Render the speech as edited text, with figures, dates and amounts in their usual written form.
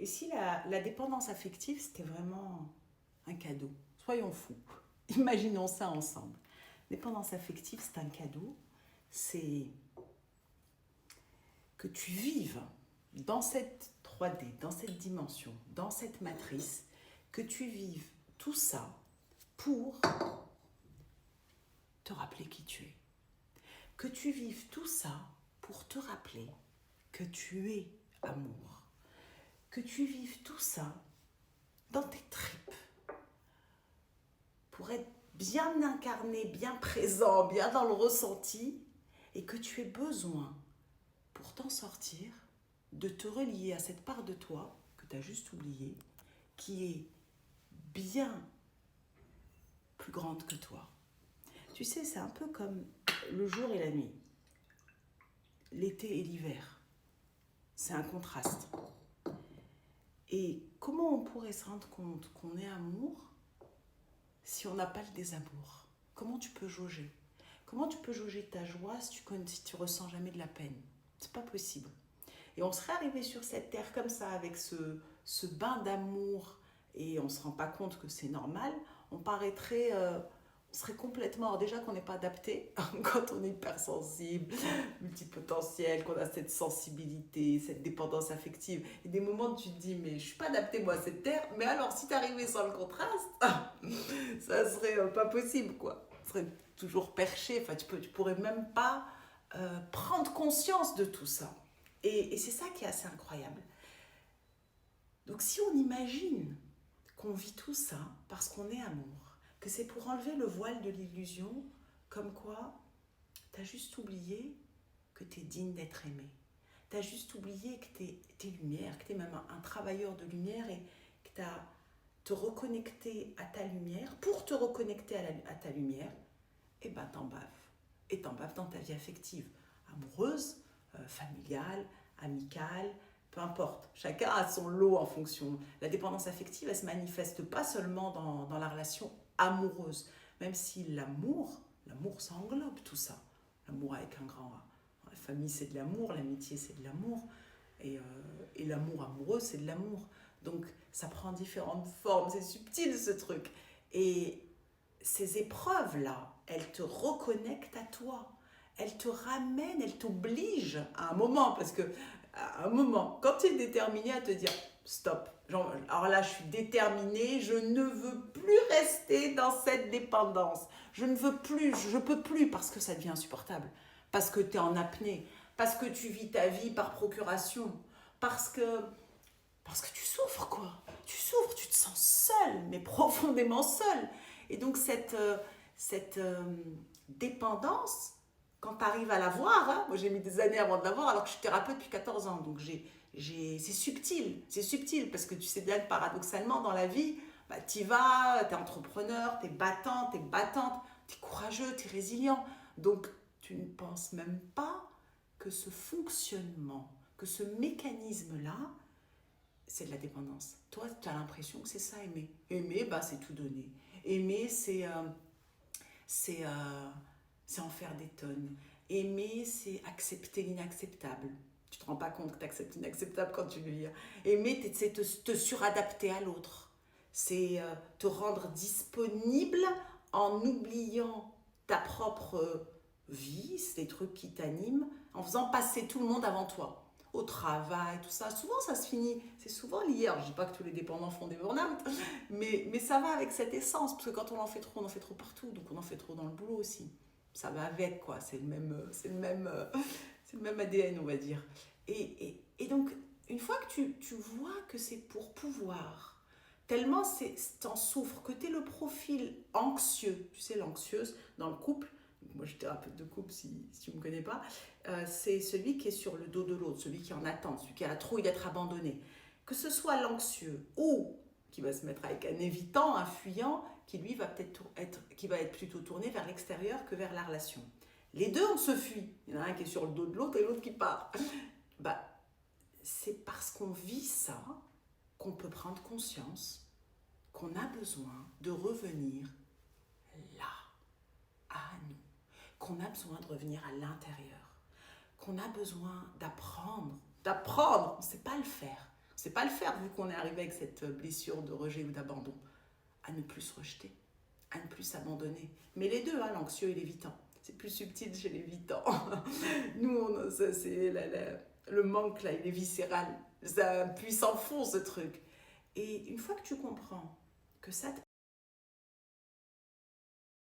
Et si la dépendance affective, c'était vraiment un cadeau? Soyons fous. Imaginons ça ensemble. Dépendance affective, c'est un cadeau. C'est que tu vives dans cette 3D, dans cette dimension, dans cette matrice, que tu vives tout ça pour te rappeler qui tu es. Que tu vives tout ça pour te rappeler que tu es amour. Que tu vives tout ça dans tes tripes pour être bien incarné, bien présent, bien dans le ressenti, et que tu aies besoin, pour t'en sortir, de te relier à cette part de toi que tu as juste oubliée, qui est bien plus grande que toi. Tu sais, c'est un peu comme le jour et la nuit, l'été et l'hiver. C'est un contraste. Et comment on pourrait se rendre compte qu'on est amour si on n'a pas le désamour? Comment tu peux jauger? Comment tu peux jauger ta joie si tu ressens jamais de la peine? C'est pas possible. Et on serait arrivé sur cette terre comme ça, avec ce bain d'amour, et on ne se rend pas compte que c'est normal, on paraîtrait... on serait complètement... Alors déjà qu'on n'est pas adapté, quand on est hypersensible, multipotentiel, qu'on a cette sensibilité, cette dépendance affective. Et des moments où tu te dis, mais je ne suis pas adapté moi à cette terre, mais alors si tu arrivais sans le contraste, ça serait pas possible, quoi. Ça serait toujours perché, enfin tu pourrais même pas prendre conscience de tout ça. Et c'est ça qui est assez incroyable. Donc si on imagine qu'on vit tout ça parce qu'on est amour, que c'est pour enlever le voile de l'illusion, comme quoi t'as juste oublié que t'es digne d'être aimé. T'as juste oublié que t'es lumière, que t'es même un travailleur de lumière, et que t'as te reconnecter à ta lumière. Pour te reconnecter à ta lumière, et ben t'en baves. Et t'en baves dans ta vie affective, amoureuse, familiale, amicale, peu importe. Chacun a son lot en fonction. La dépendance affective, elle se manifeste pas seulement dans la relation amoureuse, même si l'amour, ça englobe tout ça. L'amour avec un grand A. La famille, c'est de l'amour, l'amitié, c'est de l'amour, et l'amour amoureux, c'est de l'amour. Donc, ça prend différentes formes, c'est subtil ce truc. Et ces épreuves-là, elles te reconnectent à toi. Elles te ramènent, elles t'obligent à un moment, parce que à un moment, quand tu es déterminé à te dire stop, genre, alors là je suis déterminée, je ne veux plus rester dans cette dépendance, je ne veux plus, je peux plus, parce que ça devient insupportable, parce que tu es en apnée, parce que tu vis ta vie par procuration, parce que tu souffres, quoi. Tu souffres, tu te sens seul, mais profondément seul. Et donc cette dépendance, quand tu arrives à la voir, hein, moi j'ai mis des années avant de la voir, alors que je suis thérapeute depuis 14 ans, donc c'est subtil, parce que tu sais bien que paradoxalement dans la vie, bah, tu y vas, tu es entrepreneur, tu es battant, tu es battante, tu es courageux, tu es résilient. Donc tu ne penses même pas que ce fonctionnement, que ce mécanisme-là, c'est de la dépendance. Toi, tu as l'impression que c'est ça, aimer. Aimer, bah, c'est tout donner. Aimer, c'est en faire des tonnes. Aimer, c'est accepter l'inacceptable. Tu te rends pas compte que tu acceptes l'inacceptable quand tu le vis. Aimer, c'est te suradapter à l'autre. C'est te rendre disponible en oubliant ta propre vie, c'est des trucs qui t'animent, en faisant passer tout le monde avant toi. Au travail, tout ça. Souvent, ça se finit. C'est souvent lié. Alors, je dis pas que tous les dépendants font des burn-out, mais ça va avec cette essence. Parce que quand on en fait trop partout. Donc, on en fait trop dans le boulot aussi. Ça va avec, quoi. C'est le même ADN, on va dire. Et donc, une fois que tu vois que c'est pour pouvoir, tellement t'en souffres, que t'es le profil anxieux, tu sais, l'anxieuse dans le couple, moi je suis thérapeute de couple si tu ne me connais pas, c'est celui qui est sur le dos de l'autre, celui qui est en attente, celui qui a la trouille d'être abandonné. Que ce soit l'anxieux ou qui va se mettre avec un évitant, un fuyant, qui lui va qui va être plutôt tourné vers l'extérieur que vers la relation. Les deux, on se fuit. Il y en a un qui est sur le dos de l'autre et l'autre qui part. Bah, c'est parce qu'on vit ça qu'on peut prendre conscience qu'on a besoin de revenir là, à nous, qu'on a besoin de revenir à l'intérieur, qu'on a besoin d'apprendre, on ne sait pas le faire, on ne c'est pas le faire vu qu'on est arrivé avec cette blessure de rejet ou d'abandon. À ne plus se rejeter, à ne plus s'abandonner. Mais les deux, hein, l'anxieux et l'évitant. C'est plus subtil chez l'évitant. Nous, c'est le manque, là, il est viscéral. C'est un puissant fond, ce truc. Et une fois que tu comprends que ça te